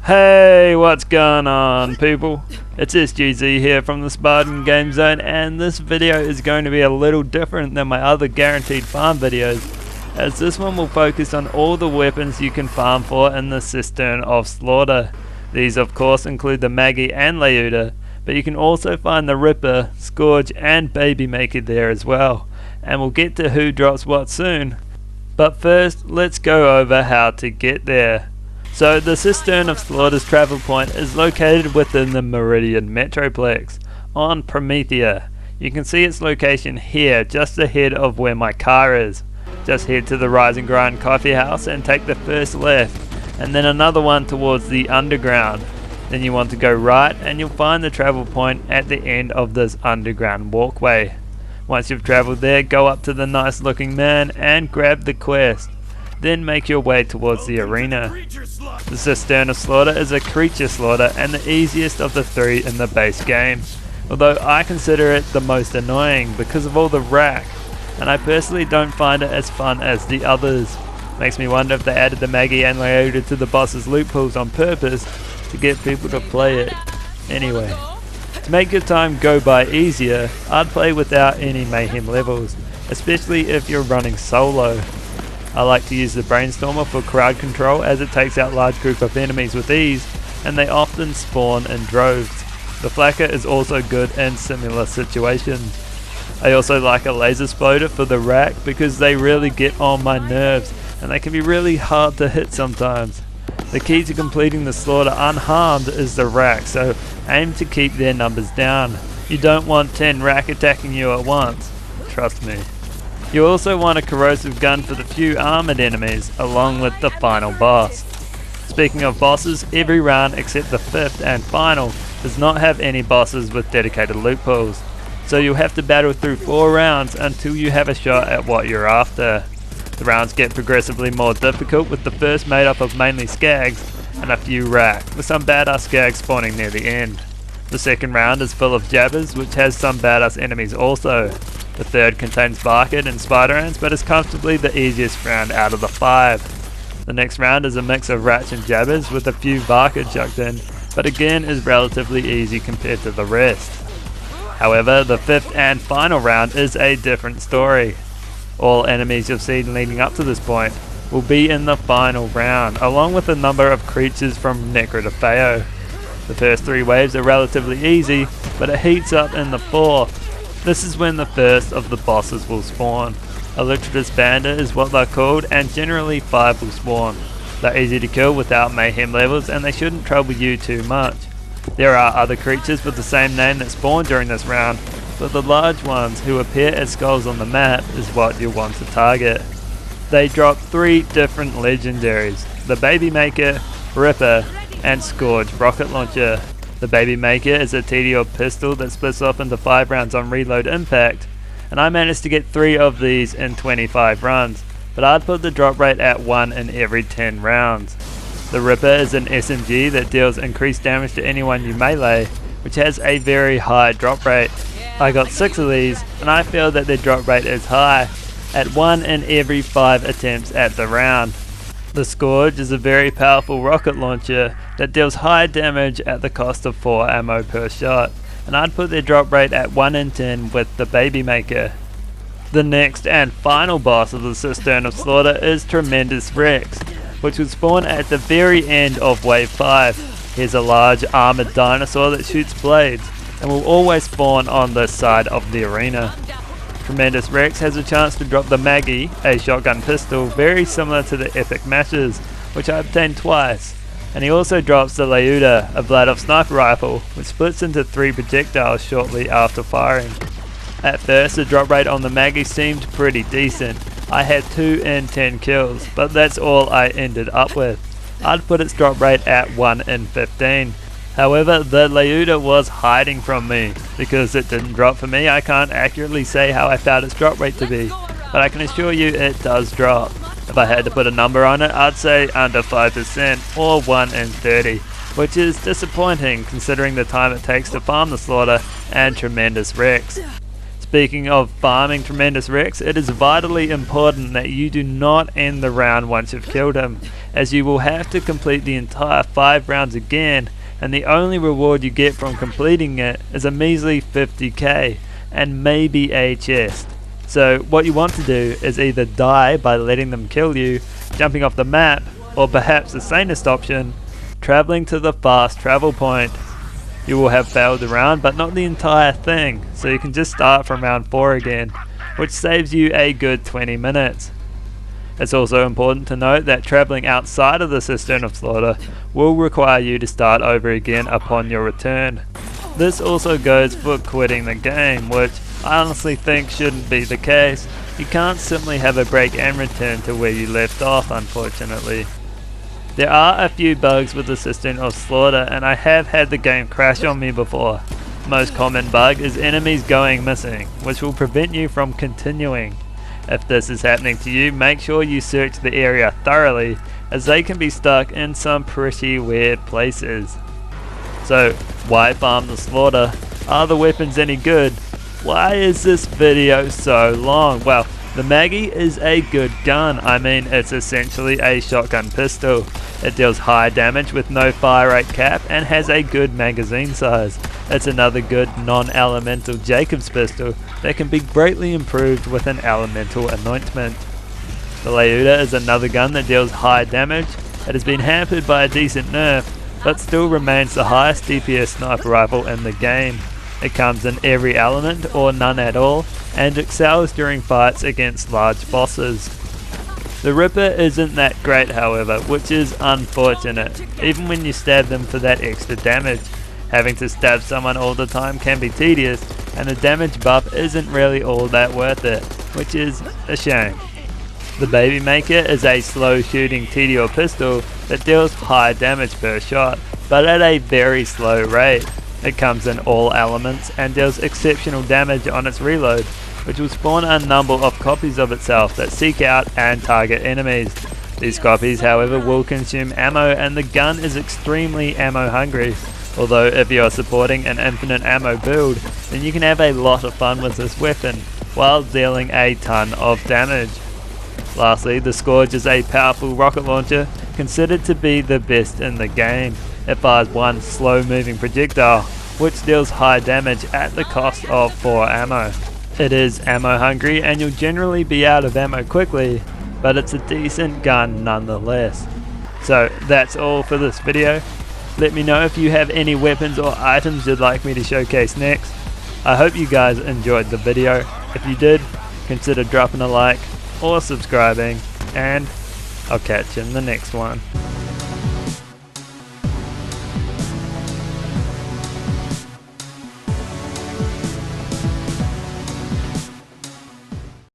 Hey, what's going on, people? It's SGZ here from the SpartanGameZone, and this video is going to be a little different than my other guaranteed farm videos, as this one will focus on all the weapons you can farm for in the Cistern of Slaughter. These of course include the Maggie and Lyuda, but you can also find the Ripper, Scourge and Baby Maker there as well, and we'll get to who drops what soon. But first, let's go over how to get there. So the Cistern of Slaughter's travel point is located within the Meridian Metroplex, on Promethea. You can see its location here, just ahead of where my car is. Just head to the Rise and Grind coffee house and take the first left, and then another one towards the underground. Then you want to go right and you'll find the travel point at the end of this underground walkway. Once you've travelled there, go up to the nice looking man and grab the quest. Then make your way towards the arena. The Cistern of Slaughter is a creature slaughter and the easiest of the three in the base game, although I consider it the most annoying because of all the rack, and I personally don't find it as fun as the others. Makes me wonder if they added the Maggie and Lyuda to the boss's loot pools on purpose to get people to play it. Anyway, to make your time go by easier, I'd play without any mayhem levels, especially if you're running solo. I like to use the Brainstormer for crowd control, as it takes out large group of enemies with ease, and they often spawn in droves. The Flacker is also good in similar situations. I also like a laser spotter for the rack because they really get on my nerves and they can be really hard to hit sometimes. The key to completing the slaughter unharmed is the rack, so aim to keep their numbers down. You don't want 10 rack attacking you at once, trust me. You also want a corrosive gun for the few armoured enemies, along with the final boss. Speaking of bosses, every round except the 5th and final does not have any bosses with dedicated loot pools, so you'll have to battle through 4 rounds until you have a shot at what you're after. The rounds get progressively more difficult, with the first made up of mainly skags and a few rack, with some badass skags spawning near the end. The second round is full of jabbers, which has some badass enemies also. The third contains Barked and Spider Ants, but is comfortably the easiest round out of the 5. The next round is a mix of rats and jabbers with a few Barked chucked in, but again is relatively easy compared to the rest. However, the 5th and final round is a different story. All enemies you've seen leading up to this point will be in the final round, along with a number of creatures from Necrotophaeo. The first 3 waves are relatively easy, but it heats up in the 4th. This is when the first of the bosses will spawn. Electritus Bandit is what they're called, and generally 5 will spawn. They're easy to kill without mayhem levels, and they shouldn't trouble you too much. There are other creatures with the same name that spawn during this round, but the large ones who appear as skulls on the map is what you'll want to target. They drop 3 different legendaries: the Baby Maker, Ripper, and Scourge rocket launcher. The Baby Maker is a TDO pistol that splits off into 5 rounds on reload impact, and I managed to get 3 of these in 25 runs, but I'd put the drop rate at 1 in every 10 rounds. The Ripper is an SMG that deals increased damage to anyone you melee, which has a very high drop rate. I got 6 of these, and I feel that their drop rate is high, at 1 in every 5 attempts at the round. The Scourge is a very powerful rocket launcher that deals high damage at the cost of 4 ammo per shot, and I'd put their drop rate at 1 in 10 with the Baby Maker. The next and final boss of the Cistern of Slaughter is Tremendous Rex, which will spawn at the very end of wave 5. Here's a large armoured dinosaur that shoots blades, and will always spawn on this side of the arena. Tremendous Rex has a chance to drop the Maggie, a shotgun pistol very similar to the Epic Matches, which I obtained twice, and he also drops the Lyuda, a Vlad sniper rifle, which splits into 3 projectiles shortly after firing. At first the drop rate on the Maggie seemed pretty decent. I had 2 in 10 kills, but that's all I ended up with. I'd put its drop rate at 1 in 15. However, the Lyuda was hiding from me. Because it didn't drop for me, I can't accurately say how I found its drop rate to be, but I can assure you it does drop. If I had to put a number on it, I'd say under 5% or 1 in 30, which is disappointing considering the time it takes to farm the Slaughter and Tremendous Rex. Speaking of farming Tremendous Rex, it is vitally important that you do not end the round once you've killed him, as you will have to complete the entire 5 rounds again, and the only reward you get from completing it is a measly 50k and maybe a chest. So what you want to do is either die by letting them kill you, jumping off the map, or perhaps the sanest option, traveling to the fast travel point. You will have failed the round, but not the entire thing, so you can just start from round 4 again, which saves you a good 20 minutes. It's also important to note that traveling outside of the Cistern of Slaughter will require you to start over again upon your return. This also goes for quitting the game, which I honestly think shouldn't be the case. You can't simply have a break and return to where you left off, unfortunately. There are a few bugs with the Cistern of Slaughter, and I have had the game crash on me before. Most common bug is enemies going missing, which will prevent you from continuing. If this is happening to you, make sure you search the area thoroughly, as they can be stuck in some pretty weird places. So, why farm the slaughter? Are the weapons any good? Why is this video so long? Well, the Maggie is a good gun. I mean, it's essentially a shotgun pistol. It deals high damage with no fire rate cap and has a good magazine size. It's another good non-elemental Jacob's pistol that can be greatly improved with an elemental anointment. The Lyuda is another gun that deals high damage. It has been hampered by a decent nerf, but still remains the highest DPS sniper rifle in the game. It comes in every element or none at all, and excels during fights against large bosses. The Ripper isn't that great, however, which is unfortunate, even when you stab them for that extra damage. Having to stab someone all the time can be tedious, and the damage buff isn't really all that worth it, which is a shame. The Baby Maker is a slow shooting TD pistol that deals high damage per shot, but at a very slow rate. It comes in all elements and deals exceptional damage on its reload, which will spawn a number of copies of itself that seek out and target enemies. These copies, however, will consume ammo, and the gun is extremely ammo hungry. Although if you are supporting an infinite ammo build, then you can have a lot of fun with this weapon, while dealing a ton of damage. Lastly, the Scourge is a powerful rocket launcher, considered to be the best in the game. It fires one slow moving projectile, which deals high damage at the cost of 4 ammo. It is ammo hungry and you'll generally be out of ammo quickly, but it's a decent gun nonetheless. So that's all for this video. Let me know if you have any weapons or items you'd like me to showcase next. I hope you guys enjoyed the video. If you did, consider dropping a like or subscribing, and I'll catch you in the next one.